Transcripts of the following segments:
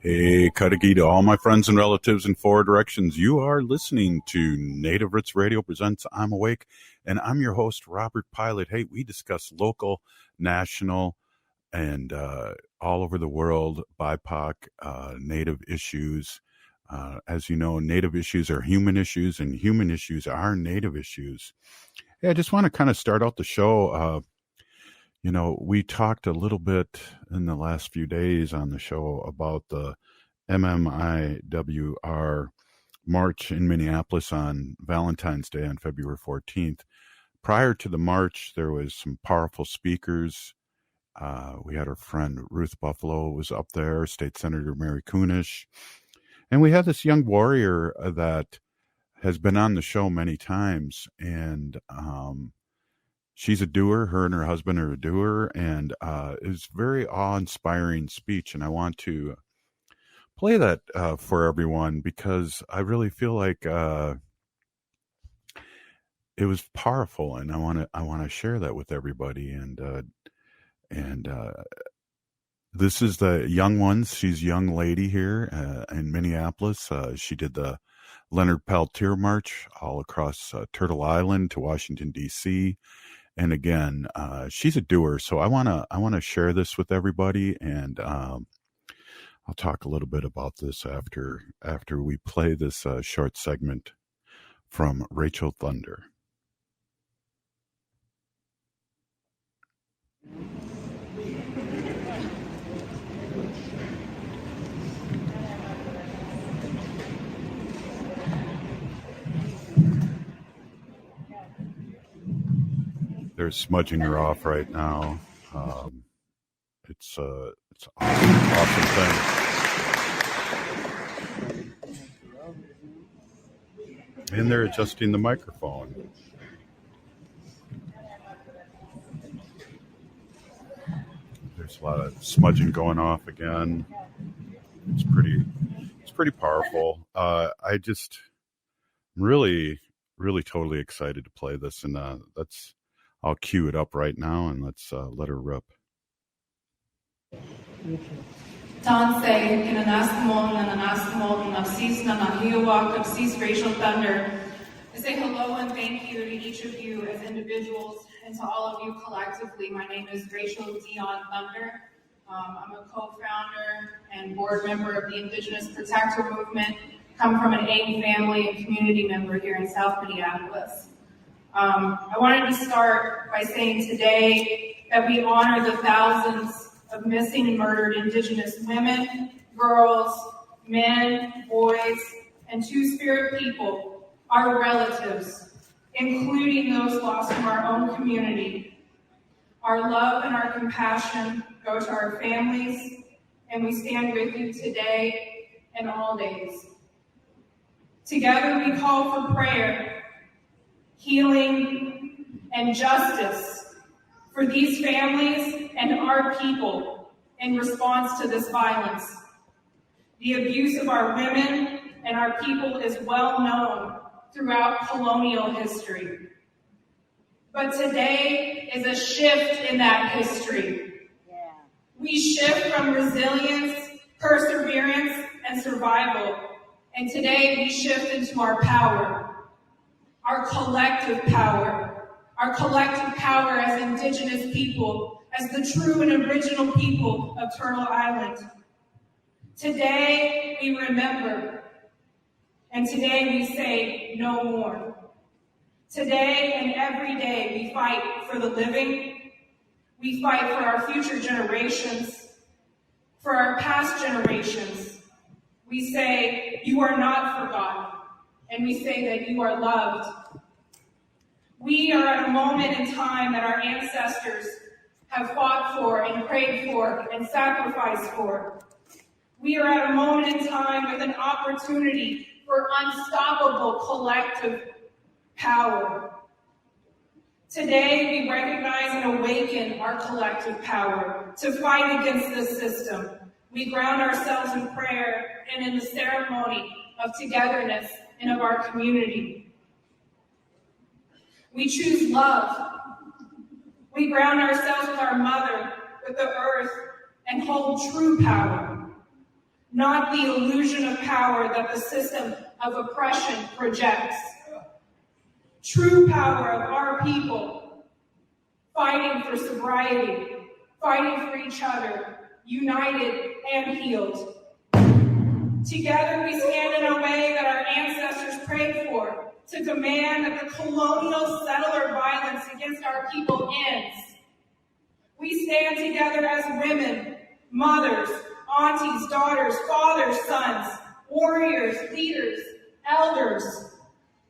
Hey, Kadagi to all my friends and relatives in four directions. You are listening to Native Roots Radio presents I'm Awake, and I'm your host, Robert Pilot. Hey, we discuss local, national, and all over the world BIPOC Native issues. As you know, Native issues are human issues, and human issues are Native issues. Hey, I just want to kind of start out the show. We talked a little bit in the last few days on the show about the MMIWR March in Minneapolis on Valentine's Day on February 14th. Prior to the march, there was some powerful speakers. We had our friend Ruth Buffalo was up there, State Senator Mary Kunesh. And we had this young warrior that has been on the show many times, and she's a doer. Her and her husband are a doer, and it's very awe-inspiring speech. And I want to play that for everyone because I really feel like it was powerful, and I want to share that with everybody. And this is the young ones. She's a young lady here in Minneapolis. She did the Leonard Peltier March all across Turtle Island to Washington, D.C., and again, she's a doer, so I wanna share this with everybody, and I'll talk a little bit about this after we play this short segment from Rachel Thunder. They're smudging her off right now. It's awesome thing. And they're adjusting the microphone. There's a lot of smudging going off again. It's pretty powerful. I just really totally excited to play this, and I'll cue it up right now, and let's let her rip. Rachel Thunder. I say hello and thank you to each of you as individuals and to all of you collectively. My name is Rachel Dionne-Thunder. I'm a co-founder and board member of the Indigenous Protector Movement. Come from an AIM family and community member here in South Minneapolis. I wanted to start by saying today that we honor the thousands of missing and murdered Indigenous women, girls, men, boys, and Two-Spirit people, our relatives, including those lost from our own community. Our love and our compassion go to our families, and we stand with you today and all days. Together we call for prayer, healing, and justice for these families and our people in response to this violence. The abuse of our women and our people is well known throughout colonial history. But today is a shift in that history. Yeah. We shift from resilience, perseverance, and survival, and today we shift into our power, our collective power as Indigenous people, as the true and original people of Turtle Island. Today we remember, and today we say no more. Today and every day we fight for the living, we fight for our future generations, for our past generations. We say you are not forgotten, and we say that you are loved. We are at a moment in time that our ancestors have fought for and prayed for and sacrificed for. We are at a moment in time with an opportunity for unstoppable collective power. Today, we recognize and awaken our collective power to fight against this system. We ground ourselves in prayer and in the ceremony of togetherness and of our community. We choose love. We ground ourselves with our mother, with the earth, and hold true power. not the illusion of power that the system of oppression projects. True power of our people, fighting for sobriety, fighting for each other, united and healed. Together we stand in a way that our ancestors prayed for, to demand that the colonial settler violence against our people ends. We stand together as women, mothers, aunties, daughters, fathers, sons, warriors, leaders, elders,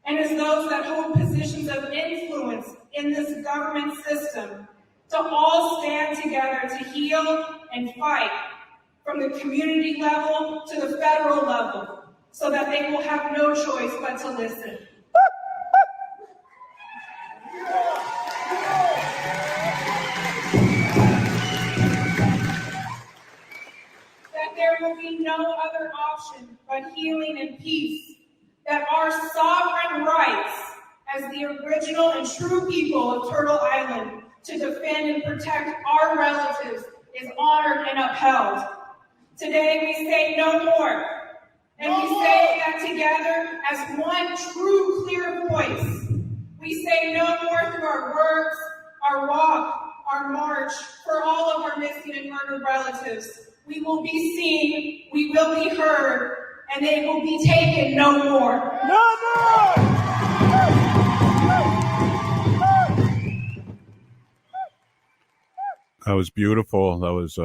and as those that hold positions of influence in this government system, to all stand together to heal and fight from the community level to the federal level, so that they will have no choice but to listen. That there will be no other option but healing and peace. That our sovereign rights as the original and true people of Turtle Island to defend and protect our relatives is honored and upheld. Today we say no more, and we say that together as one true, clear voice. We say no more through our words, our walk, our march, for all of our missing and murdered relatives. We will be seen, we will be heard, and they will be taken no more. No more! That was beautiful. That was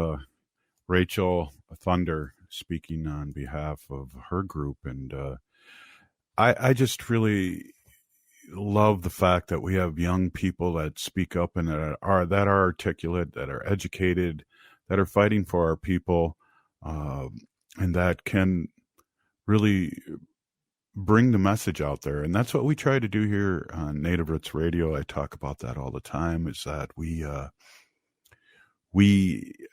Rachel Thunder speaking on behalf of her group. And I just really love the fact that we have young people that speak up and that are articulate, that are educated, that are fighting for our people, and that can really bring the message out there. And that's what we try to do here on Native Roots Radio. I talk about that all the time, is that we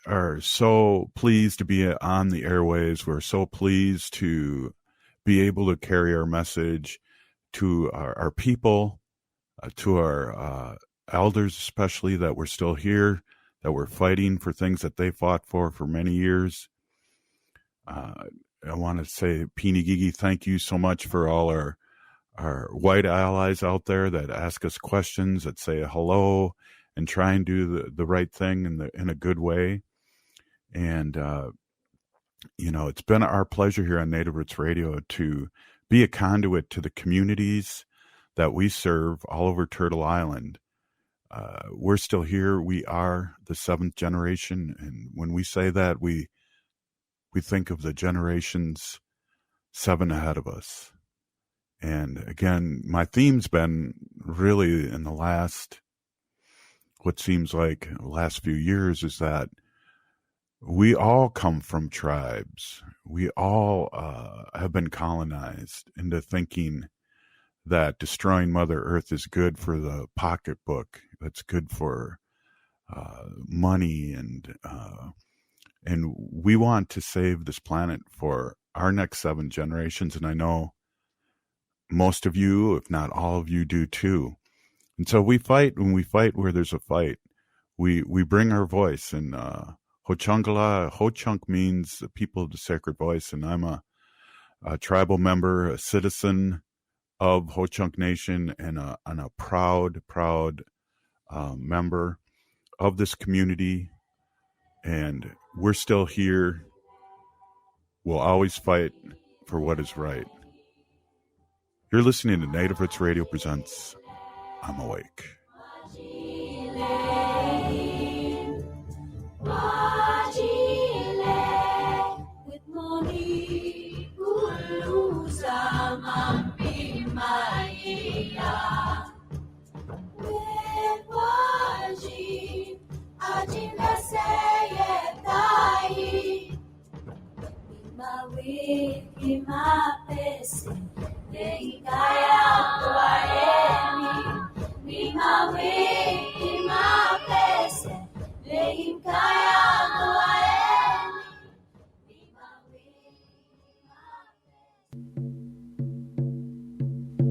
are so pleased to be on the airwaves. We're so pleased to be able to carry our message to our people, to our elders, especially, that we're still here, that we're fighting for things that they fought for many years. I want to say, Peeny Gigi, thank you so much for all our white allies out there that ask us questions, that say hello, and try and do the right thing in a good way. And, it's been our pleasure here on Native Roots Radio to be a conduit to the communities that we serve all over Turtle Island. We're still here. We are the 7th generation. And when we say that, we think of the generations 7 ahead of us. And again, my theme's been really in the last, what seems like the last few years, is that we all come from tribes. We all have been colonized into thinking that destroying Mother Earth is good for the pocketbook. That's good for money, and we want to save this planet for our next 7 generations. And I know most of you, if not all of you, do too. And so we fight. When we fight where there's a fight, we bring our voice. And Ho-Chunk-La, Ho-Chunk means the people of the sacred voice. And I'm a tribal member, a citizen of Ho-Chunk Nation, and a proud member of this community. And we're still here. We'll always fight for what is right. You're listening to Native Roots Radio presents I'm Awake.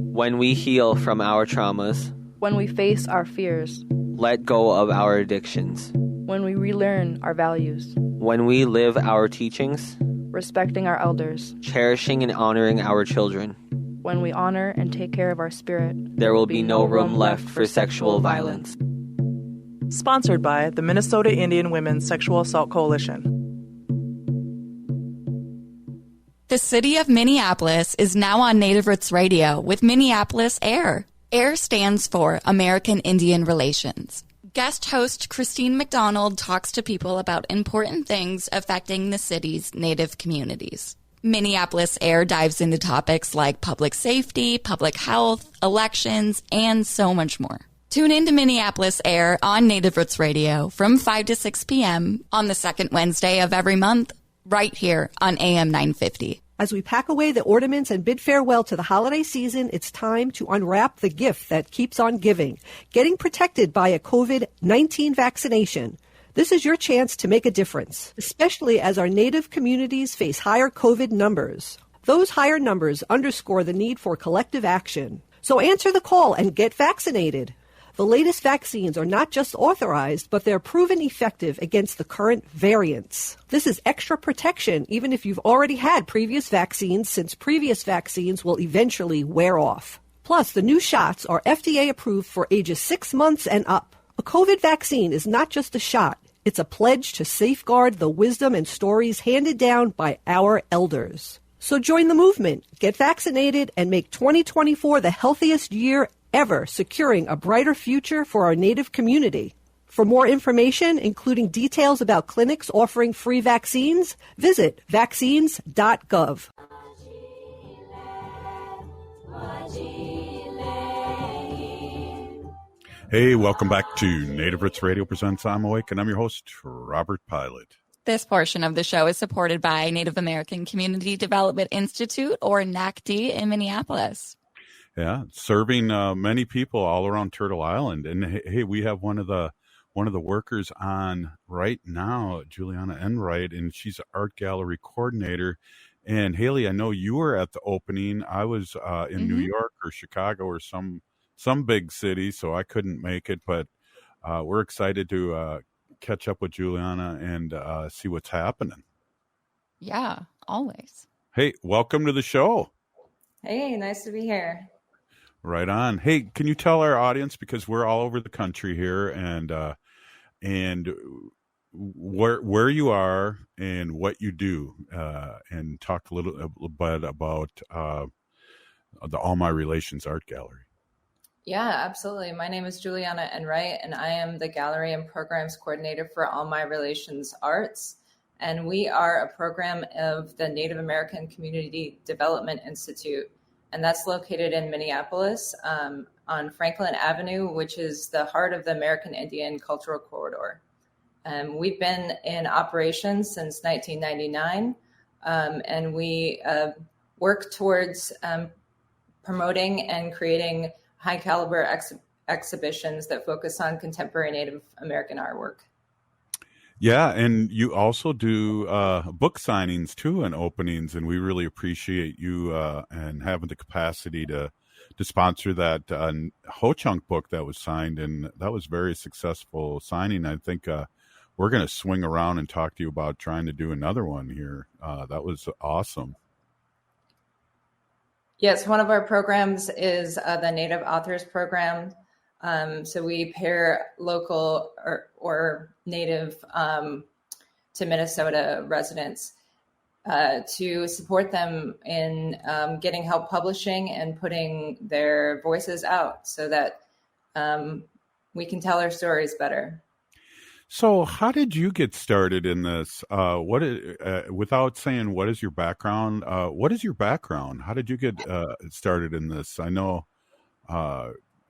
When we heal from our traumas, when we face our fears, let go of our addictions, when we relearn our values, when we live our teachings, respecting our elders. cherishing and honoring our children. When we honor and take care of our spirit, There will be no room left for sexual violence. Sponsored by the Minnesota Indian Women's Sexual Assault Coalition. The city of Minneapolis is now on Native Roots Radio with Minneapolis AIR. AIR stands for American Indian Relations. Guest host Christine McDonald talks to people about important things affecting the city's Native communities. Minneapolis AIR dives into topics like public safety, public health, elections, and so much more. Tune in to Minneapolis AIR on Native Roots Radio from 5 to 6 p.m. on the second Wednesday of every month, right here on AM 950. As we pack away the ornaments and bid farewell to the holiday season, it's time to unwrap the gift that keeps on giving, getting protected by a COVID-19 vaccination. This is your chance to make a difference, especially as our Native communities face higher COVID numbers. Those higher numbers underscore the need for collective action. So answer the call and get vaccinated. The latest vaccines are not just authorized, but they're proven effective against the current variants. This is extra protection even if you've already had previous vaccines, since previous vaccines will eventually wear off. Plus, the new shots are FDA approved for ages 6 months and up. A COVID vaccine is not just a shot. It's a pledge to safeguard the wisdom and stories handed down by our elders. So join the movement, get vaccinated, and make 2024 the healthiest year ever, securing a brighter future for our Native community. For more information, including details about clinics offering free vaccines, visit vaccines.gov. Hey, welcome back to Native Roots Radio presents I'm Awake, and I'm your host, Robert Pilot. This portion of the show is supported by Native American Community Development Institute, or NACD, in Minneapolis. Yeah, serving many people all around Turtle Island. And hey, we have one of the workers on right now, Juleana Enright, and she's an art gallery coordinator. And Haley, I know you were at the opening. I was in New York or Chicago or some big city, so I couldn't make it. But we're excited to catch up with Juleana and see what's happening. Yeah, always. Hey, welcome to the show. Hey, nice to be here. Right on. Hey, can you tell our audience, because we're all over the country here, and where you are and what you do, and talk a little bit about the All My Relations Art Gallery. Yeah, absolutely. My name is Juleana Enright, and I am the Gallery and Programs Coordinator for All My Relations Arts. And we are a program of the Native American Community Development Institute. And that's located in Minneapolis on Franklin Avenue, which is the heart of the American Indian Cultural Corridor. We've been in operation since 1999, and we work towards promoting and creating high caliber exhibitions that focus on contemporary Native American artwork. Yeah, and you also do book signings too and openings, and we really appreciate you and having the capacity to sponsor that Ho-Chunk book that was signed, and that was very successful signing. I think we're going to swing around and talk to you about trying to do another one here. That was awesome. Yes, one of our programs is the Native Authors Program. So we pair local or Native to Minnesota residents to support them in getting help publishing and putting their voices out so that we can tell our stories better. So how did you get started in this? Without saying, what is your background? What is your background? How did you get started in this? I know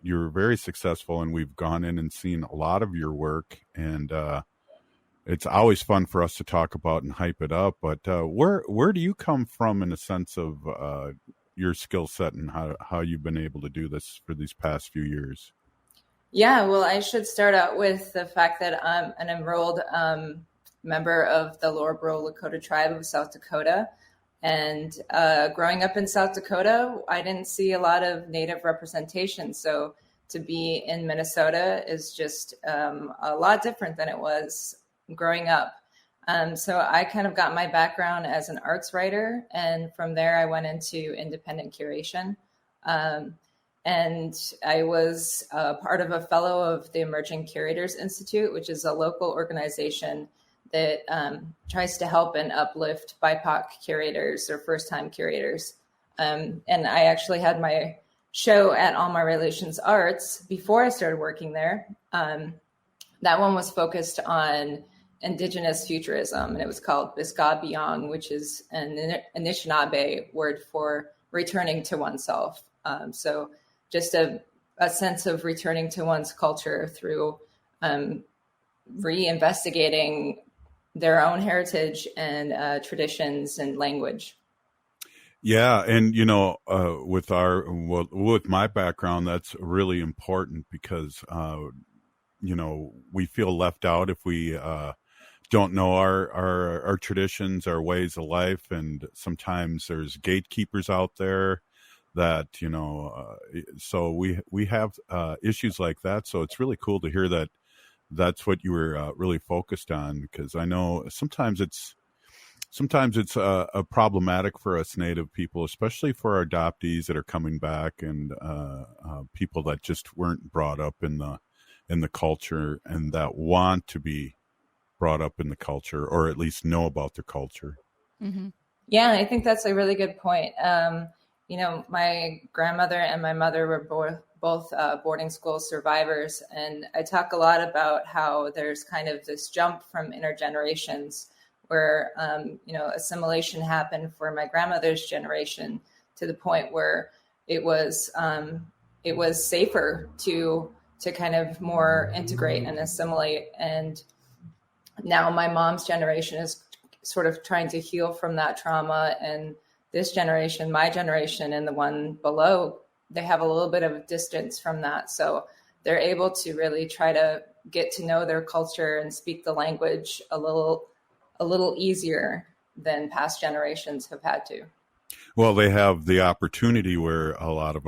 you're very successful, and we've gone in and seen a lot of your work, and it's always fun for us to talk about and hype it up. But where do you come from in a sense of your skill set and how you've been able to do this for these past few years? Yeah, well, I should start out with the fact that I'm an enrolled member of the Lower Bro Lakota tribe of South Dakota. And growing up in South Dakota, I didn't see a lot of Native representation. So to be in Minnesota is just a lot different than it was growing up. So I kind of got my background as an arts writer, and from there I went into independent curation. And I was part of a fellow of the Emerging Curators Institute, which is a local organization that tries to help and uplift BIPOC curators or first-time curators. And I actually had my show at All My Relations Arts before I started working there. That one was focused on Indigenous futurism, and it was called Biskabiang, which is an Anishinaabe word for returning to oneself. So just a sense of returning to one's culture through reinvestigating their own heritage and traditions and language. Yeah, and with my background, that's really important because we feel left out if we don't know our traditions, our ways of life, and sometimes there's gatekeepers out there that so we have issues like that. So it's really cool to hear that that's what you were really focused on, because I know sometimes it's problematic for us Native people, especially for our adoptees that are coming back and people that just weren't brought up in the culture and that want to be brought up in the culture, or at least know about the culture. Mm-hmm. Yeah, I think that's a really good point. My grandmother and my mother were both boarding school survivors, and I talk a lot about how there's kind of this jump from intergenerations where assimilation happened for my grandmother's generation to the point where it was safer to kind of more integrate and assimilate. And now my mom's generation is sort of trying to heal from that trauma, and this generation, my generation, and the one below, they have a little bit of a distance from that. So they're able to really try to get to know their culture and speak the language a little easier than past generations have had to. Well, they have the opportunity where a lot of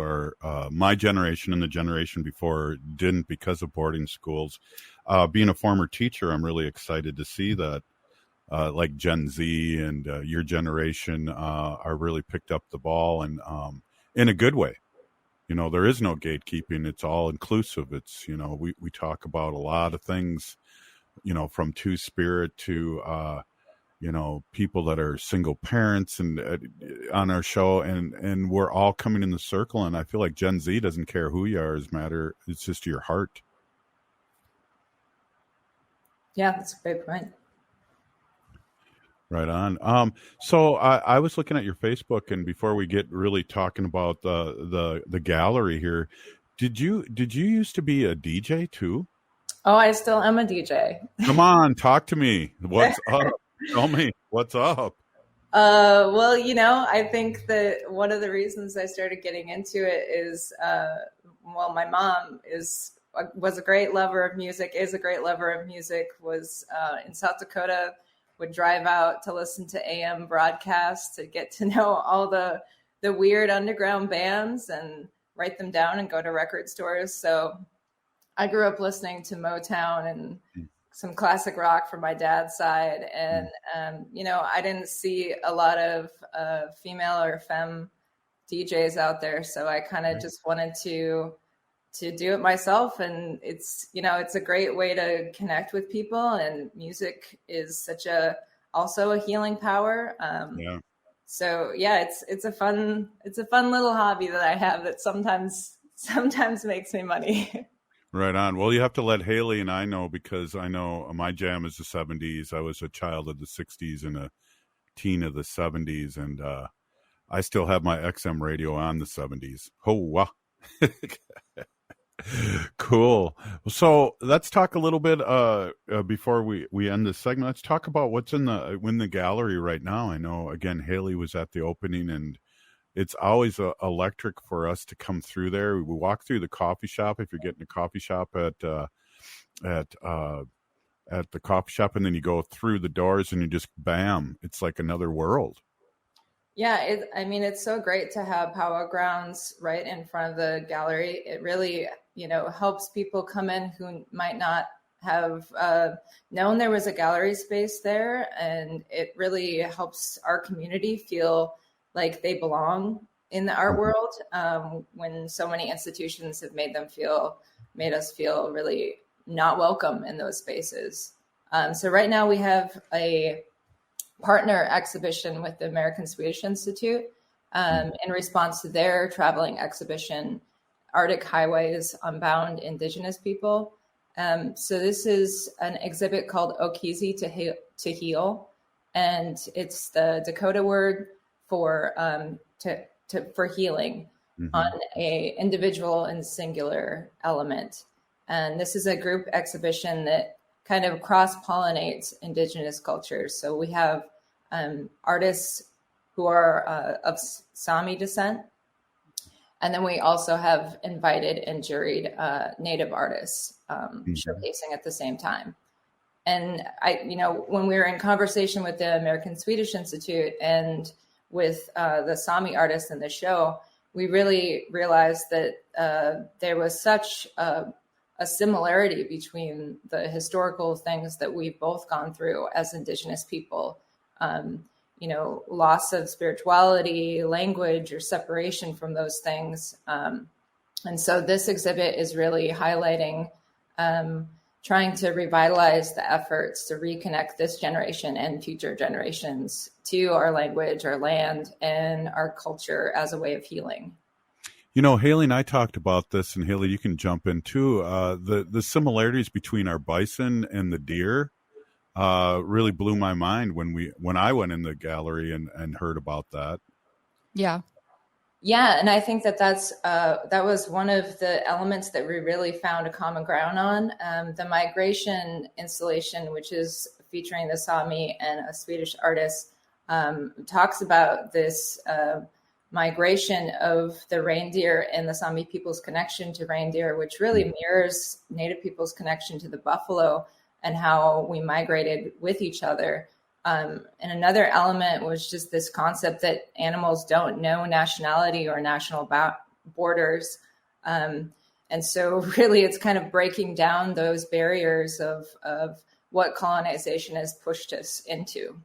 my generation and the generation before didn't, because of boarding schools. Being a former teacher, I'm really excited to see that like Gen Z and your generation are really picked up the ball, and in a good way. There is no gatekeeping. It's all inclusive. It's, we talk about a lot of things, from Two-Spirit to, people that are single parents and on our show, and we're all coming in the circle. And I feel like Gen Z doesn't care who you are, it's just your heart. Yeah, that's a great point. Right on. So I was looking at your Facebook, and before we get really talking about the gallery here, did you used to be a DJ too? Oh, I still am a DJ. Come on, talk to me. What's up? Tell me what's up. Well, I think that one of the reasons I started getting into it is, my mom was a great lover of music, is a great lover of music, was in South Dakota, would drive out to listen to AM broadcasts to get to know all the weird underground bands and write them down and go to record stores. So I grew up listening to Motown and some classic rock from my dad's side. And, I didn't see a lot of female or femme DJs out there. So I kind of just wanted to do it myself. And it's a great way to connect with people, and music is also a healing power. So yeah, it's a fun little hobby that I have that sometimes makes me money. Right on. Well, you have to let Haley and I know, because I know my jam is the 70s. I was a child of the 60s and a teen of the 70s, and I still have my XM radio on the 70s. Oh, wow. Cool. So let's talk a little bit before we end this segment. Let's talk about what's in the gallery right now. I know, again, Haley was at the opening, and it's always electric for us to come through there. We walk through the coffee shop. If you're getting a coffee shop at the coffee shop, and then you go through the doors and you just bam, it's like another world. Yeah, it's so great to have Power Grounds right in front of the gallery. It really, helps people come in who might not have known there was a gallery space there, and it really helps our community feel like they belong in the art world, when so many institutions have made us feel really not welcome in those spaces. So right now we have a partner exhibition with the American Swedish Institute in response to their traveling exhibition, Arctic Highways, Unbound Indigenous People. So this is an exhibit called Okizi to Heal, and it's the Dakota word for healing on a individual and singular element. And this is a group exhibition that kind of cross-pollinates Indigenous cultures. So we have artists who are of Sami descent, and then we also have invited and juried Native artists showcasing at the same time. And when we were in conversation with the American Swedish Institute and with the Sami artists in the show, we really realized that there was such a similarity between the historical things that we've both gone through as Indigenous people, loss of spirituality, language, or separation from those things. And so this exhibit is really highlighting trying to revitalize the efforts to reconnect this generation and future generations to our language, our land, and our culture as a way of healing. Haley and I talked about this, and Haley, you can jump in too. The similarities between our bison and the deer really blew my mind when I went in the gallery and heard about that. Yeah. Yeah, and I think that was one of the elements that we really found a common ground on. The migration installation, which is featuring the Sami and a Swedish artist, talks about this migration of the reindeer and the Sami people's connection to reindeer, which really mirrors Native people's connection to the buffalo and how we migrated with each other. And another element was just this concept that animals don't know nationality or national borders. And so really it's kind of breaking down those barriers of what colonization has pushed us into.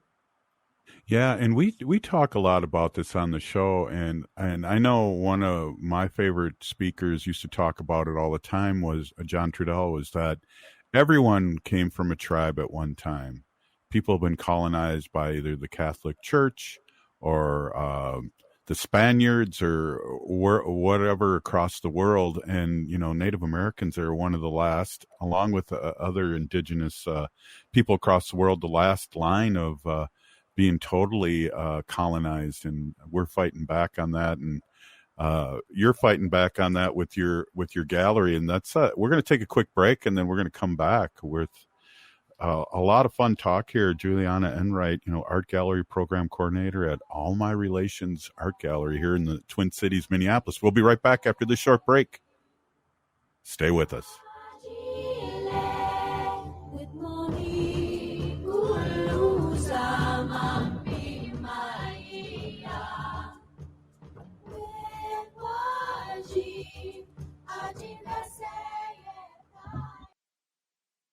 Yeah, and we talk a lot about this on the show, and I know one of my favorite speakers used to talk about it all the time was John Trudell, was that everyone came from a tribe at one time. People have been colonized by either the Catholic Church or the Spaniards or whatever across the world, and Native Americans are one of the last, along with other indigenous people across the world, the last line of being totally colonized, and we're fighting back on that, and you're fighting back on that with your gallery, and that's we're going to take a quick break, and then we're going to come back with a lot of fun talk here. Juleana Enright, art gallery program coordinator at All My Relations Art Gallery here in the Twin Cities, Minneapolis. We'll be right back after this short break. Stay with us.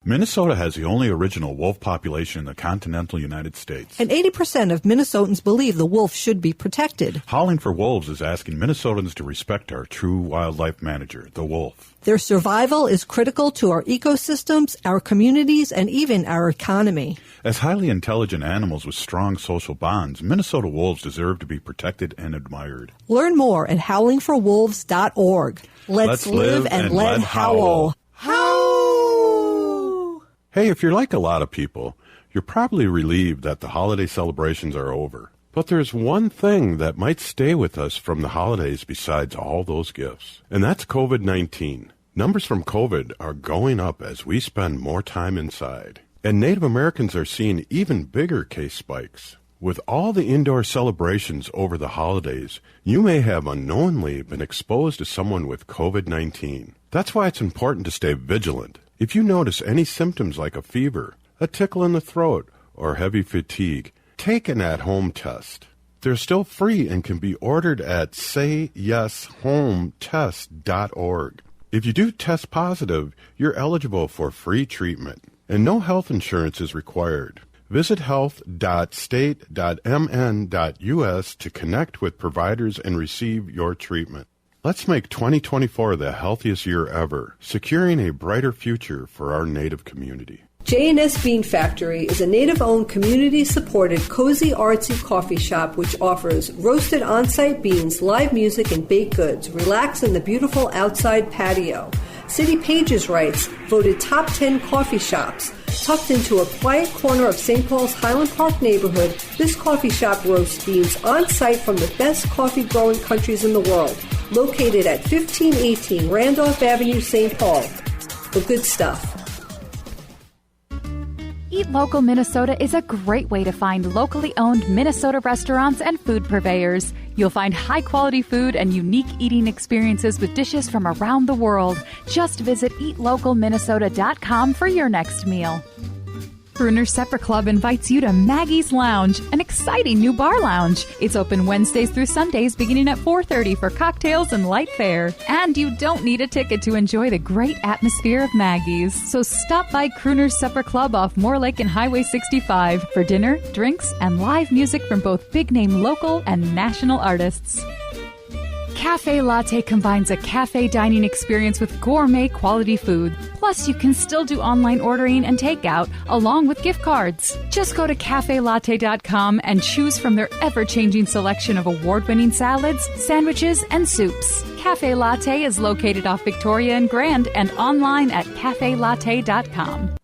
Minnesota has the only original wolf population in the continental United States. And 80% of Minnesotans believe the wolf should be protected. Howling for Wolves is asking Minnesotans to respect our true wildlife manager, the wolf. Their survival is critical to our ecosystems, our communities, and even our economy. As highly intelligent animals with strong social bonds, Minnesota wolves deserve to be protected and admired. Learn more at howlingforwolves.org. Let's live and let howl. Hey, if you're like a lot of people, you're probably relieved that the holiday celebrations are over. But there's one thing that might stay with us from the holidays besides all those gifts, and that's COVID-19. Numbers from COVID are going up as we spend more time inside. And Native Americans are seeing even bigger case spikes. With all the indoor celebrations over the holidays, you may have unknowingly been exposed to someone with COVID-19. That's why it's important to stay vigilant. If you notice any symptoms like a fever, a tickle in the throat, or heavy fatigue, take an at-home test. They're still free and can be ordered at sayyeshometest.org. If you do test positive, you're eligible for free treatment, and no health insurance is required. Visit health.state.mn.us to connect with providers and receive your treatment. Let's make 2024 the healthiest year ever, securing a brighter future for our Native community. J&S Bean Factory is a Native-owned, community-supported, cozy, artsy coffee shop which offers roasted on-site beans, live music, and baked goods. Relax in the beautiful outside patio. City Pages writes, voted top 10 coffee shops. Tucked into a quiet corner of St. Paul's Highland Park neighborhood, this coffee shop roasts beans on-site from the best coffee-growing countries in the world. Located at 1518 Randolph Avenue, St. Paul. The good stuff. Eat Local Minnesota is a great way to find locally owned Minnesota restaurants and food purveyors. You'll find high-quality food and unique eating experiences with dishes from around the world. Just visit eatlocalminnesota.com for your next meal. Crooner Supper Club invites you to Maggie's Lounge, an exciting new bar lounge. It's open Wednesdays through Sundays beginning at 4:30 for cocktails and light fare. And you don't need a ticket to enjoy the great atmosphere of Maggie's. So stop by Crooner Supper Club off Moore Lake and Highway 65 for dinner, drinks, and live music from both big-name local and national artists. Cafe Latte combines a cafe dining experience with gourmet quality food. Plus, you can still do online ordering and takeout, along with gift cards. Just go to cafelatte.com and choose from their ever-changing selection of award-winning salads, sandwiches, and soups. Cafe Latte is located off Victoria and Grand and online at cafelatte.com.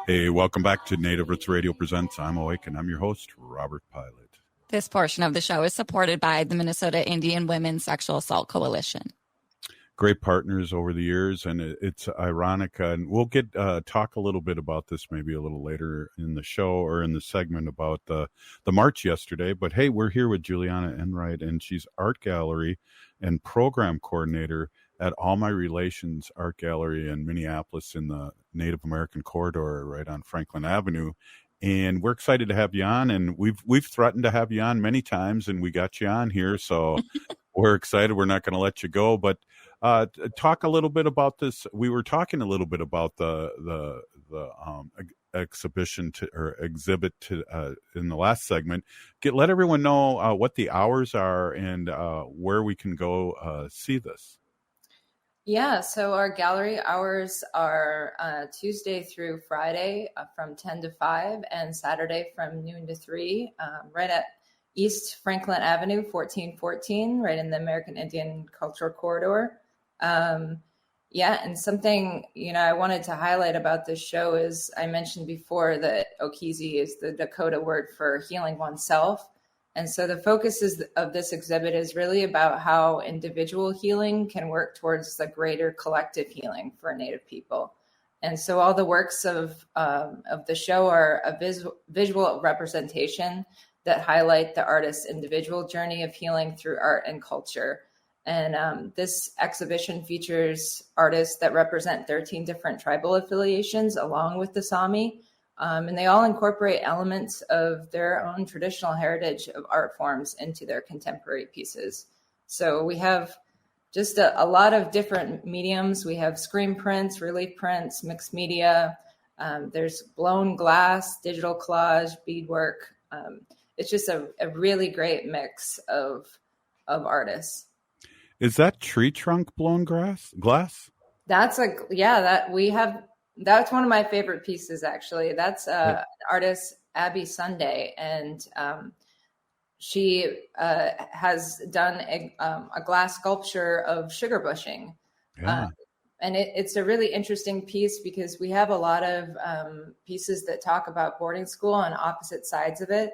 Hey, welcome back to Native Roots Radio Presents I'm Awake, and I'm your host, Robert Pilot. This portion of the show is supported by the Minnesota Indian Women's Sexual Assault Coalition. Great partners over the years, and it's ironic, and we'll get talk a little bit about this maybe a little later in the show or in the segment about the march yesterday. But hey, we're here with Juleana Enright, and she's art gallery and program coordinator at All My Relations Art Gallery in Minneapolis in the Native American corridor right on Franklin Avenue. And we're excited to have you on, and we've threatened to have you on many times, and we got you on here, so we're excited. We're not going to let you go, but talk a little bit about this. We were talking a little bit about the exhibition or exhibit in the last segment. Let everyone know what the hours are and where we can go see this. Yeah, so our gallery hours are Tuesday through Friday from 10 to 5 and Saturday from noon to 3, right at East Franklin Avenue, 1414, right in the American Indian Cultural Corridor. Yeah, and something, I wanted to highlight about this show is I mentioned before that Okizi is the Dakota word for healing oneself. And so the focus of this exhibit is really about how individual healing can work towards the greater collective healing for Native people. And so all the works of the show are a visual representation that highlight the artist's individual journey of healing through art and culture. And this exhibition features artists that represent 13 different tribal affiliations along with the Sami. And they all incorporate elements of their own traditional heritage of art forms into their contemporary pieces. So we have just a lot of different mediums. We have screen prints, relief prints, mixed media. There's blown glass, digital collage, beadwork. It's just a really great mix of artists. Is that tree trunk blown glass? That's That's one of my favorite pieces, actually. That's artist Abby Sunday, and she has done a glass sculpture of sugar bushing. Yeah. And it's a really interesting piece because we have a lot of pieces that talk about boarding school on opposite sides of it.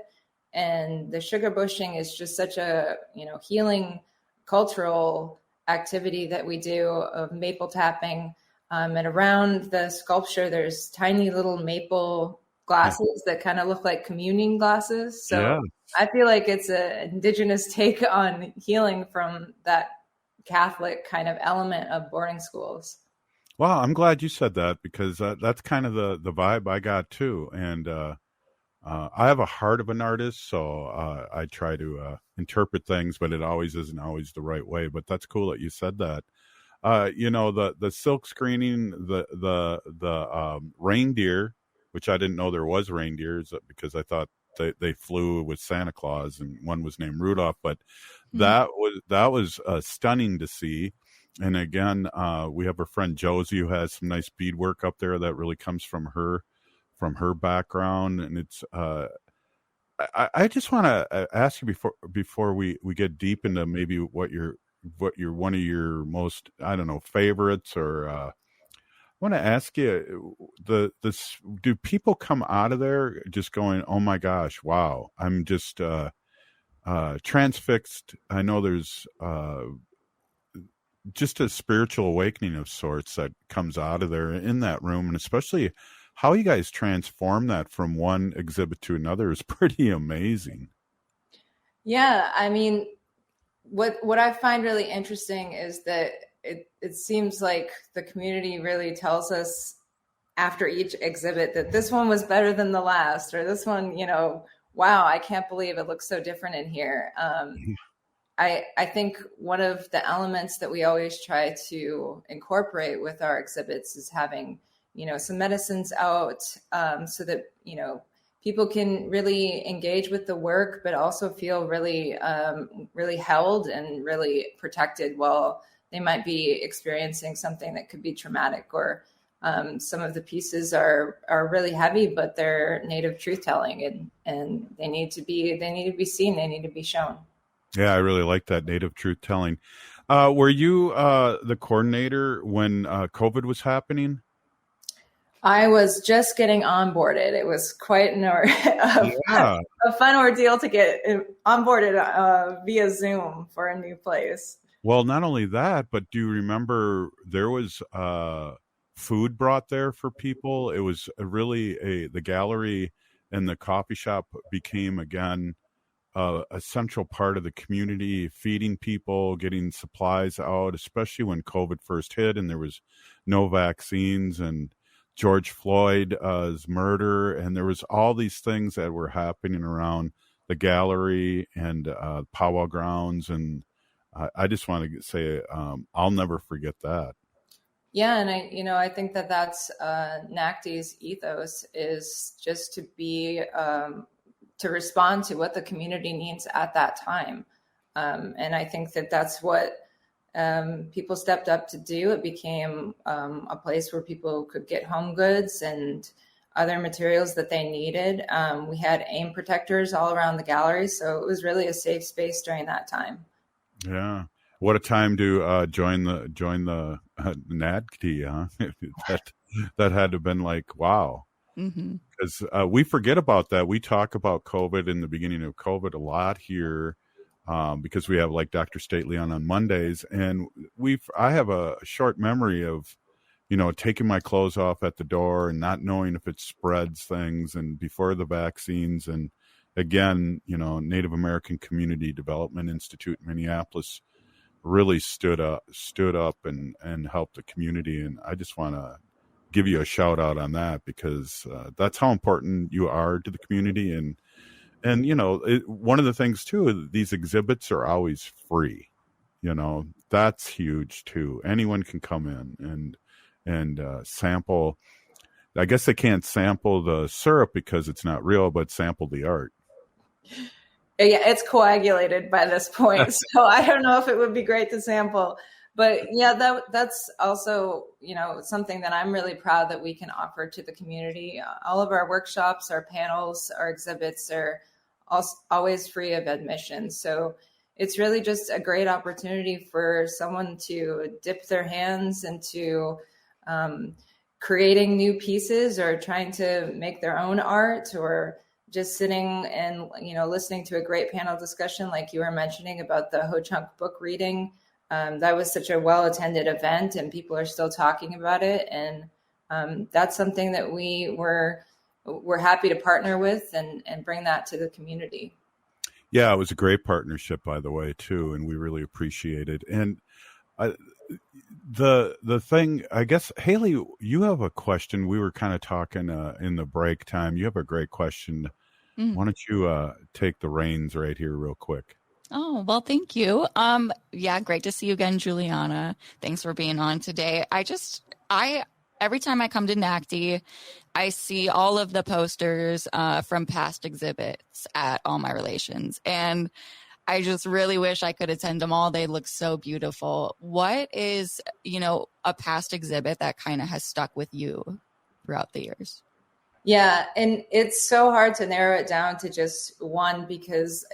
And the sugar bushing is just such a healing cultural activity that we do of maple tapping. And around the sculpture, there's tiny little maple glasses that kind of look like communion glasses. So yeah. I feel like it's an indigenous take on healing from that Catholic kind of element of boarding schools. Wow, I'm glad you said that because that's kind of the vibe I got too. And I have a heart of an artist, so I try to interpret things, but it always isn't always the right way. But that's cool that you said that. The silk screening, the reindeer, which I didn't know there was reindeers because I thought they flew with Santa Claus and one was named Rudolph. But that was stunning to see. And again, we have our friend Josie who has some nice beadwork up there that really comes from her background. And it's I just want to ask you before we get deep into maybe what your one of your most, I don't know, favorites, or I want to ask you, do people come out of there just going, oh my gosh, wow, I'm just transfixed? I know there's just a spiritual awakening of sorts that comes out of there in that room, and especially how you guys transform that from one exhibit to another is pretty amazing. Yeah, I mean, what I find really interesting is that it seems like the community really tells us after each exhibit that this one was better than the last, or this one, wow, I can't believe it looks so different in here. I think one of the elements that we always try to incorporate with our exhibits is having, some medicines out, so that, people can really engage with the work, but also feel really, really held and really protected while they might be experiencing something that could be traumatic, or some of the pieces are really heavy, but they're native truth telling, and they need to be seen. They need to be shown. Yeah, I really like that, native truth telling. Were you the coordinator when COVID was happening? I was just getting onboarded. It was quite a fun ordeal to get onboarded via Zoom for a new place. Well, not only that, but do you remember there was food brought there for people? It was really the gallery and the coffee shop became again a central part of the community, feeding people, getting supplies out, especially when COVID first hit and there was no vaccines, and George Floyd's murder, and there was all these things that were happening around the gallery and powwow grounds, and I just want to say I'll never forget that. Yeah, and I think that's NACD's ethos is just to be to respond to what the community needs at that time, and I think that's what people stepped up to do. It became a place where people could get home goods and other materials that they needed. We had aim protectors all around the gallery, so it was really a safe space during that time. Yeah, what a time to join the NADT, huh? that had to have been like, wow. Because we forget about that. We talk about COVID in the beginning of COVID a lot here. Because we have like Dr. Stately on Mondays, and I have a short memory of, taking my clothes off at the door and not knowing if it spreads things, and before the vaccines. And again, Native American Community Development Institute in Minneapolis really stood up and helped the community. And I just want to give you a shout out on that, because that's how important you are to the community. And one of the things too, these exhibits are always free. That's huge too. Anyone can come in and sample. I guess they can't sample the syrup because it's not real, but sample the art. Yeah, it's coagulated by this point, so I don't know if it would be great to sample. But yeah, that's also, something that I'm really proud that we can offer to the community. All of our workshops, our panels, our exhibits are always free of admission. So it's really just a great opportunity for someone to dip their hands into creating new pieces, or trying to make their own art, or just sitting and, listening to a great panel discussion like you were mentioning about the Ho Chunk book reading. That was such a well-attended event, and people are still talking about it. And that's something that we're happy to partner with and bring that to the community. Yeah, it was a great partnership, by the way, too, and we really appreciate it. And the thing, I guess, Haley, you have a question. We were kind of talking in the break time. You have a great question Why don't you take the reins right here real quick? Oh, well, thank you. Yeah, great to see you again, Juleana. Thanks for being on today. Every time I come to NACD, I see all of the posters from past exhibits at All My Relations, and I just really wish I could attend them all. They look so beautiful. What is, a past exhibit that kind of has stuck with you throughout the years? Yeah, and it's so hard to narrow it down to just one because,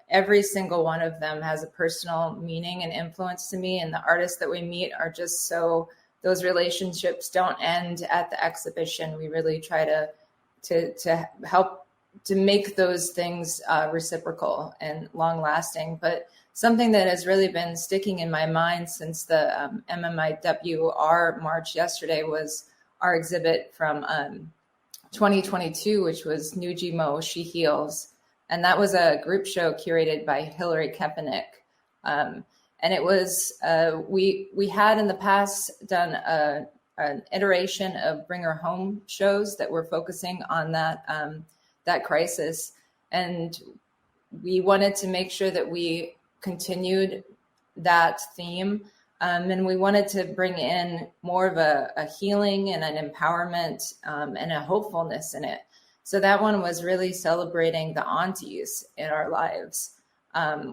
every single one of them has a personal meaning and influence to me. And the artists that we meet are just so, those relationships don't end at the exhibition. We really try to help to make those things reciprocal and long lasting. But something that has really been sticking in my mind since the MMIWR March yesterday was our exhibit from 2022, which was Nuji Mo, She Heals. And that was a group show curated by Hillary Kepenick. And it was, we had in the past done an iteration of Bring Her Home shows that were focusing on that crisis. And we wanted to make sure that we continued that theme. And we wanted to bring in more of a healing and an empowerment and a hopefulness in it. So that one was really celebrating the aunties in our lives,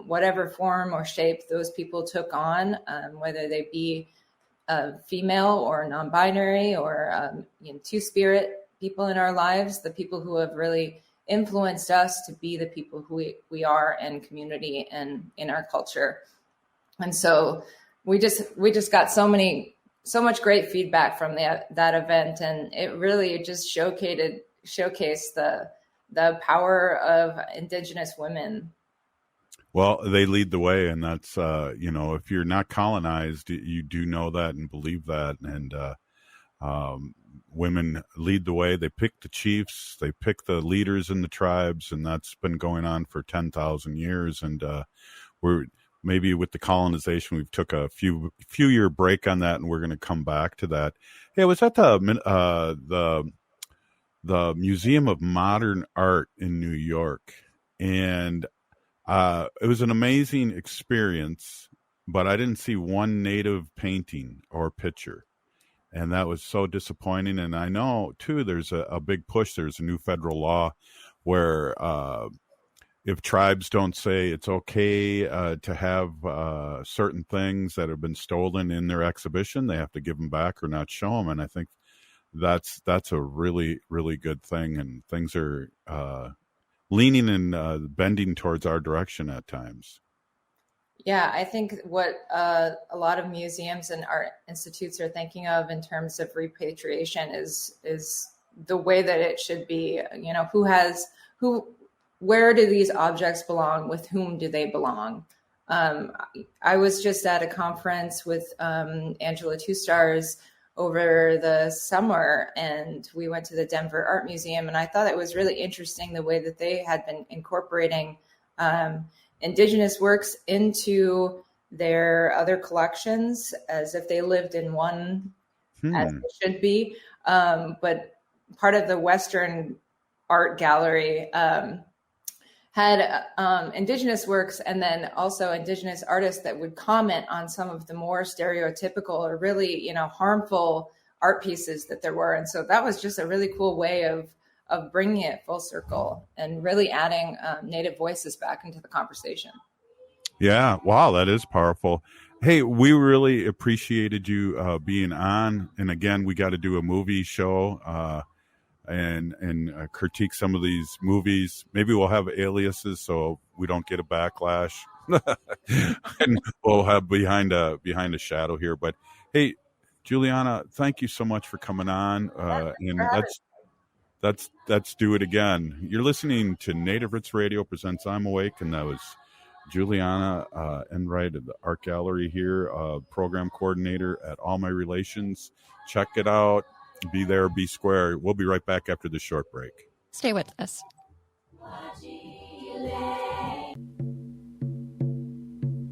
whatever form or shape those people took on, whether they be female or non-binary or two-spirit people in our lives, the people who have really influenced us to be the people who we are in community and in our culture. And so we just got so much great feedback from that event, and it really just showcased the power of Indigenous women. Well, they lead the way, and that's if you're not colonized, you do know that and believe that, and women lead the way. They pick the chiefs, they pick the leaders in the tribes, and that's been going on for 10,000 years. And we're maybe with the colonization, we've took a few year break on that, and we're going to come back to that. Hey, I was at the Museum of Modern Art in New York, and it was an amazing experience, but I didn't see one native painting or picture. And that was so disappointing. And I know, too, there's a big push. There's a new federal law where if tribes don't say it's okay to have certain things that have been stolen in their exhibition, they have to give them back or not show them. And I think that's a really, really good thing. And things are leaning and bending towards our direction at times. Yeah, I think what a lot of museums and art institutes are thinking of in terms of repatriation is the way that it should be. Where do these objects belong? With whom do they belong? I was just at a conference with Angela Two Stars over the summer, and we went to the Denver Art Museum, and I thought it was really interesting the way that they had been incorporating Indigenous works into their other collections as if they lived in one, as it should be. But part of the Western art gallery had Indigenous works, and then also Indigenous artists that would comment on some of the more stereotypical or really, harmful art pieces that there were. And so that was just a really cool way of bringing it full circle and really adding Native voices back into the conversation. Yeah. Wow. That is powerful. Hey, we really appreciated you being on. And again, we got to do a movie show and critique some of these movies. Maybe we'll have aliases so we don't get a backlash. And we'll have behind a shadow here. But hey, Juleana, thank you so much for coming on. And let's do it again. You're listening to Native Roots Radio presents I'm Awake, and that was Juleana Enright of the Art Gallery here, program coordinator at All My Relations. Check it out. Be there, be square. We'll be right back after this short break. Stay with us.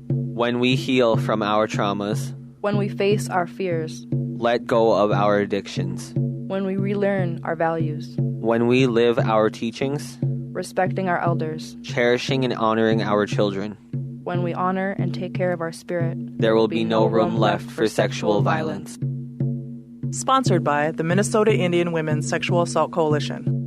When we heal from our traumas, When we face our fears, let go of our addictions, when we relearn our values, when we live our teachings, respecting our elders. cherishing and honoring our children. When we honor and take care of our spirit, There will be no room left for sexual violence. Sponsored by the Minnesota Indian Women's Sexual Assault Coalition.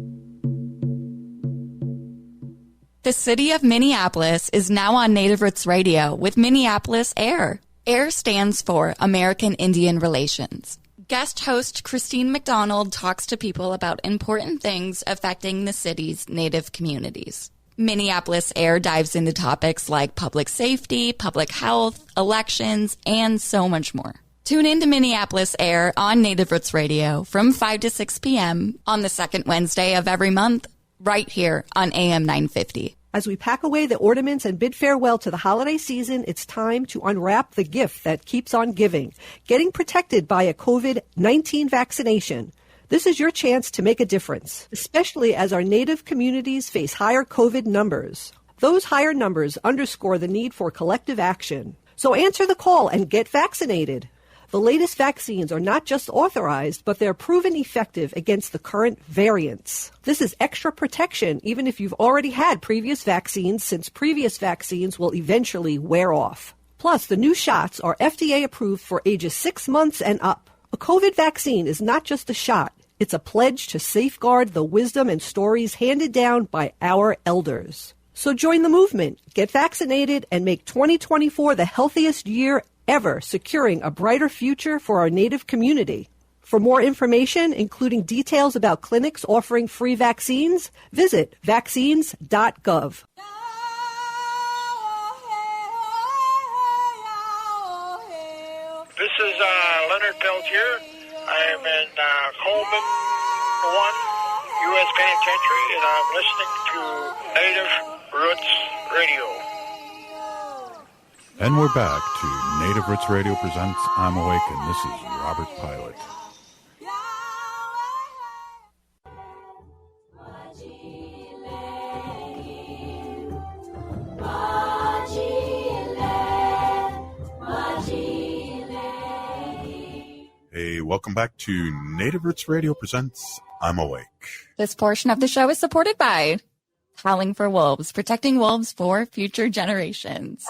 The city of Minneapolis is now on Native Roots Radio with Minneapolis AIR. AIR stands for American Indian Relations. Guest host Christine McDonald talks to people about important things affecting the city's Native communities. Minneapolis AIR dives into topics like public safety, public health, elections, and so much more. Tune in to Minneapolis AIR on Native Roots Radio from 5 to 6 p.m. on the second Wednesday of every month, right here on AM 950. As we pack away the ornaments and bid farewell to the holiday season, it's time to unwrap the gift that keeps on giving, getting protected by a COVID-19 vaccination. This is your chance to make a difference, especially as our Native communities face higher COVID numbers. Those higher numbers underscore the need for collective action. So answer the call and get vaccinated. The latest vaccines are not just authorized, but they're proven effective against the current variants. This is extra protection even if you've already had previous vaccines, since previous vaccines will eventually wear off. Plus, the new shots are FDA approved for ages 6 months and up. A COVID vaccine is not just a shot. It's a pledge to safeguard the wisdom and stories handed down by our elders. So join the movement, get vaccinated, and make 2024 the healthiest year ever, securing a brighter future for our Native community. For more information, including details about clinics offering free vaccines, visit vaccines.gov. This is Leonard Peltier. I am in Coleman 1, U.S. Penitentiary, and I'm listening to Native Roots Radio. And we're back to Native Roots Radio presents I'm Awake, and this is Robert Pilot. Hey, welcome back to Native Roots Radio presents I'm Awake. This portion of the show is supported by Howling for Wolves, protecting wolves for future generations.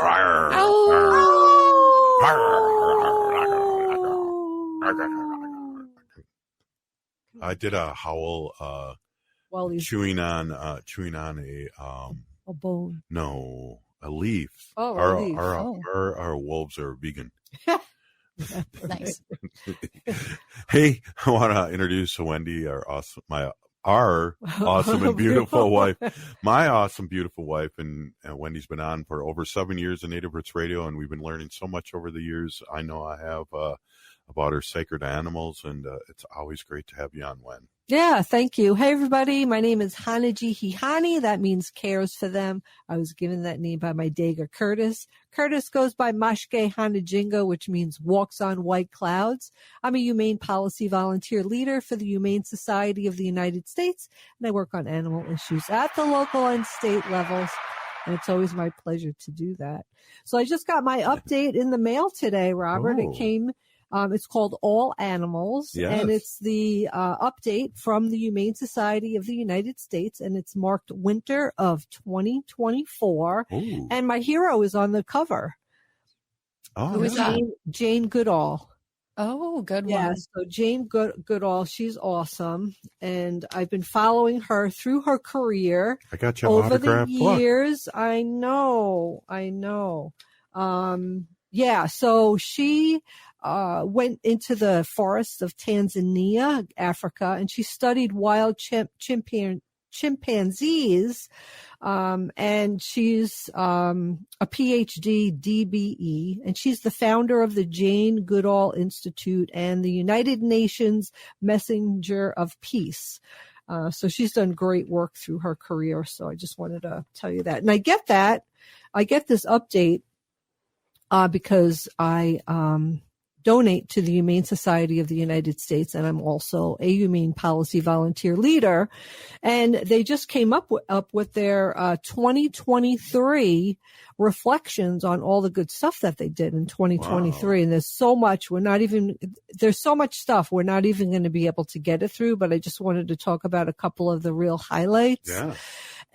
I did a howl While he's chewing on a bone. No, a leaf. Oh, our, a leaf. Our wolves are vegan. Nice. Hey, I want to introduce Wendy, our awesome and beautiful wife. My awesome, beautiful wife, and Wendy's been on for over 7 years in Native Roots Radio, and we've been learning so much over the years. I know I have about our sacred animals, and it's always great to have you on, Wen. Yeah, thank you. Hey, everybody. My name is Hanaji Hihani. That means cares for them. I was given that name by my Daga Curtis. Curtis goes by Mashke Hanajingo, which means walks on white clouds. I'm a humane policy volunteer leader for the Humane Society of the United States, and I work on animal issues at the local and state levels. And it's always my pleasure to do that. So I just got my update in the mail today, Robert. Oh. It came. It's called All Animals, Yes. and it's the update from the Humane Society of the United States, and it's marked winter of 2024. Ooh. And my hero is on the cover. Oh, Who is that? Jane Goodall. Oh, good Yeah, one. so Jane Goodall, she's awesome, and I've been following her through her career I got your over autograph the book. years. I know. Yeah, so she went into the forests of Tanzania, Africa, and she studied wild chimpanzees, and she's a PhD DBE, and she's the founder of the Jane Goodall Institute and the United Nations Messenger of Peace. So she's done great work through her career, so I just wanted to tell you that. And I get this update because I donate to the Humane Society of the United States, and I'm also a humane policy volunteer leader. And they just came up with their 2023 reflections on all the good stuff that they did in 2023. Wow. And there's so much stuff we're not even going to be able to get it through, but I just wanted to talk about a couple of the real highlights. Yeah.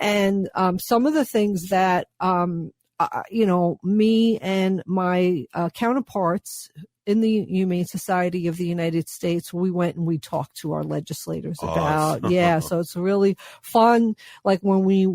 And some of the things that, me and my counterparts in the Humane Society of the United States, we went and we talked to our legislators about. Yeah, so it's really fun. Like when we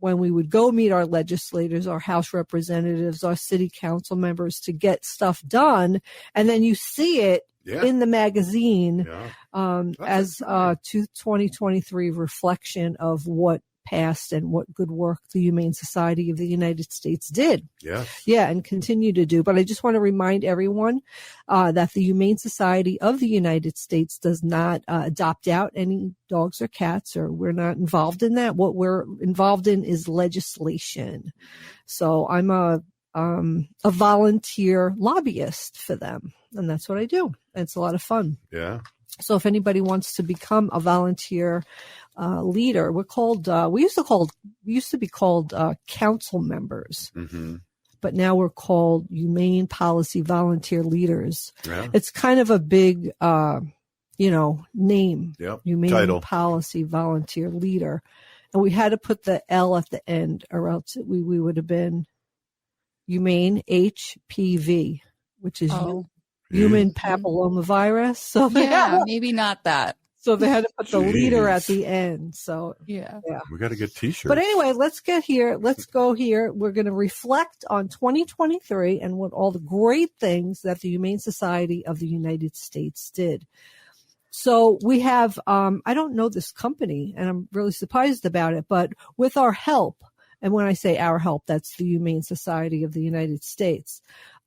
would go meet our legislators, our House representatives, our city council members to get stuff done, and then you see it in the magazine as 2023 reflection of what passed and what good work the Humane Society of the United States did. Yeah, and continue to do. But I just want to remind everyone that the Humane Society of the United States does not adopt out any dogs or cats, or we're not involved in that. What we're involved in is legislation. So I'm a volunteer lobbyist for them, and that's what I do. It's a lot of fun. Yeah. So if anybody wants to become a volunteer leader, we used to be called council members, but now we're called Humane Policy Volunteer Leaders. Yeah. It's kind of a big, name. Humane title. Policy Volunteer Leader, and we had to put the L at the end, or else we would have been Humane HPV, which is human papillomavirus. So maybe not that. So they had to put the leader at the end. So yeah. We got to get t-shirts. But anyway, let's go here. We're going to reflect on 2023 and what all the great things that the Humane Society of the United States did. So we have, I don't know this company, and I'm really surprised about it, but with our help, and when I say our help, that's the Humane Society of the United States.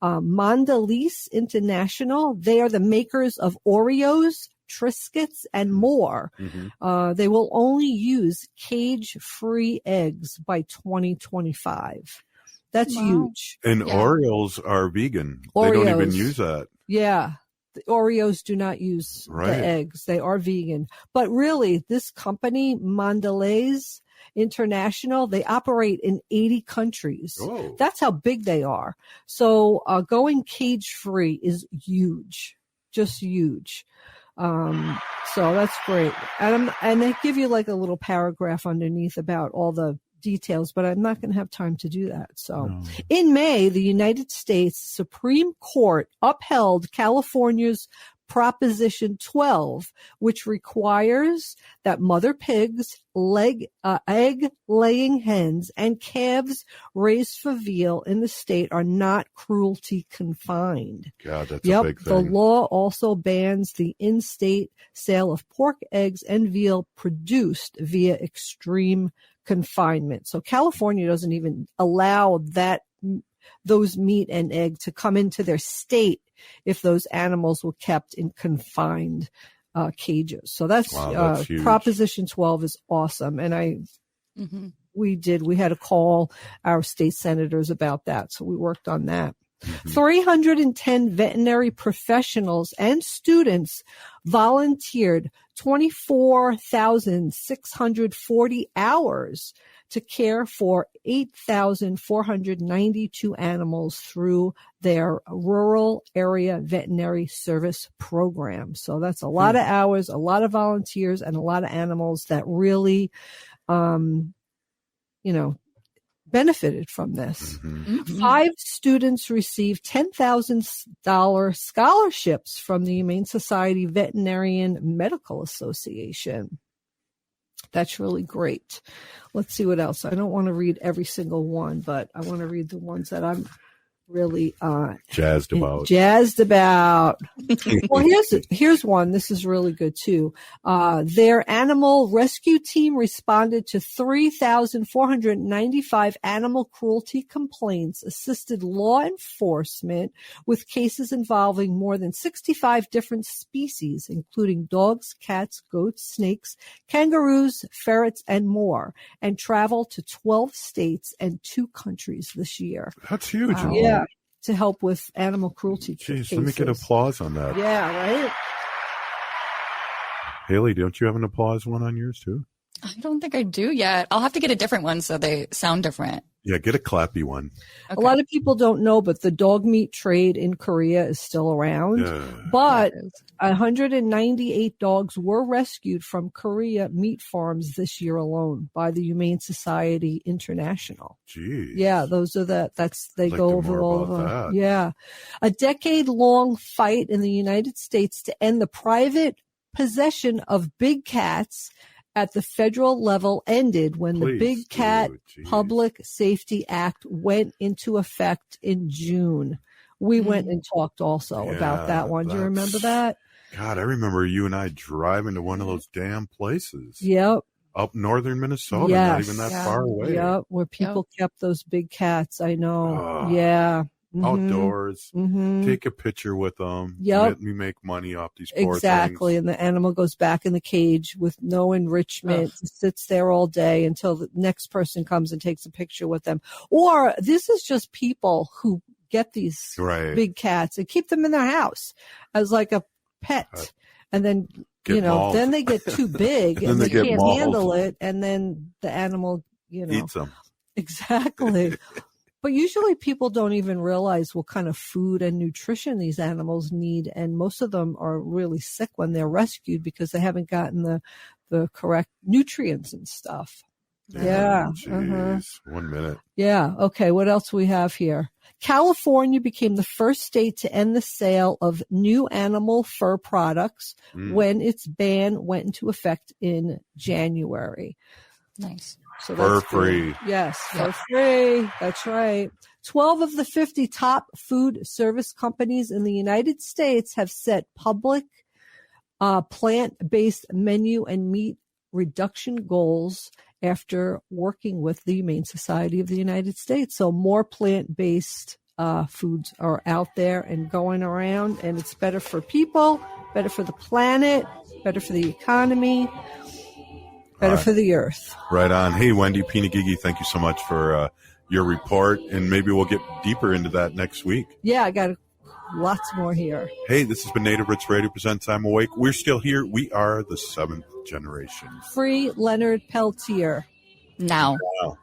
Mondelez International, they are the makers of Oreos, Triscuits, and more. They will only use cage-free eggs by 2025. That's huge. And Oreos are vegan. They don't even use that. Yeah. The Oreos do not use the eggs. They are vegan. But really, this company, Mondelez International, they operate in 80 countries. Whoa. That's how big they are. So going cage-free is huge, just huge. So that's great. And they give you like a little paragraph underneath about all the details, but I'm not going to have time to do that. So in May, the United States Supreme Court upheld California's Proposition 12, which requires that mother pigs, egg-laying hens, and calves raised for veal in the state are not cruelty confined. God, that's a big thing. The law also bans the in-state sale of pork, eggs, and veal produced via extreme confinement. So California doesn't even allow those meat and egg to come into their state if those animals were kept in confined cages. So that's Proposition 12 is awesome. And we had to call our state senators about that. So we worked on that. 310 veterinary professionals and students volunteered 24,640 hours to care for 8,492 animals through their rural area veterinary service program. So that's a lot of hours, a lot of volunteers, and a lot of animals that really, benefited from this. 5 students received $10,000 scholarships from the Humane Society Veterinarian Medical Association. That's really great. Let's see what else. I don't want to read every single one, but I want to read the ones that I'm really jazzed about. Well, here's one. This is really good too. Their animal rescue team responded to 3,495 animal cruelty complaints, assisted law enforcement with cases involving more than 65 different species, including dogs, cats, goats, snakes, kangaroos, ferrets, and more, and traveled to 12 states and 2 countries this year. That's huge. Wow. Yeah. To help with animal cruelty cases. Let me get applause on that. Yeah, right? Haley, don't you have an applause one on yours too? I don't think I do yet. I'll have to get a different one so they sound different. Yeah, get a clappy one. Okay. A lot of people don't know, but the dog meat trade in Korea is still around. Yeah. But 198 dogs were rescued from Korea meat farms this year alone by the Humane Society International. Jeez. Yeah, those are they I'd go like over more all of about them. that. Yeah. A decade-long fight in the United States to end the private possession of big cats at the federal level ended when the Big Cat Public Safety Act went into effect in June. We went and talked also about that one. Do you remember that? God, I remember you and I driving to one of those damn places. Yep. Up northern Minnesota, Yes. not even that far away. Yep, where people kept those big cats. I know. Yeah. Mm-hmm. Outdoors, Mm-hmm. take a picture with them. Yep. Let me make money off these poor Exactly. things. And the animal goes back in the cage with no enrichment, sits there all day until the next person comes and takes a picture with them. Or this is just people who get these big cats and keep them in their house as like a pet. And then, mauled. then they get too big and they can't mauled. handle it. And then the animal, eats them. Exactly. But usually people don't even realize what kind of food and nutrition these animals need. And most of them are really sick when they're rescued because they haven't gotten the correct nutrients and stuff. Yeah. Jeez. 1 minute. Yeah. Okay. What else do we have here? California became the first state to end the sale of new animal fur products when its ban went into effect in January. Nice. So fur that's free. Good. Yes, fur free. That's right. 12 of the 50 top food service companies in the United States have set public plant-based menu and meat reduction goals after working with the Humane Society of the United States. So more plant-based foods are out there and going around, and it's better for people, better for the planet, better for the economy, better for the earth. Right on. Hey, Wendy Pinagigi, thank you so much for your report, and maybe we'll get deeper into that next week. Yeah, I got lots more here. Hey, this has been Native Roots Radio presents I'm Awake. We're still here. We are the seventh generation. Free Leonard Peltier. Now. Wow.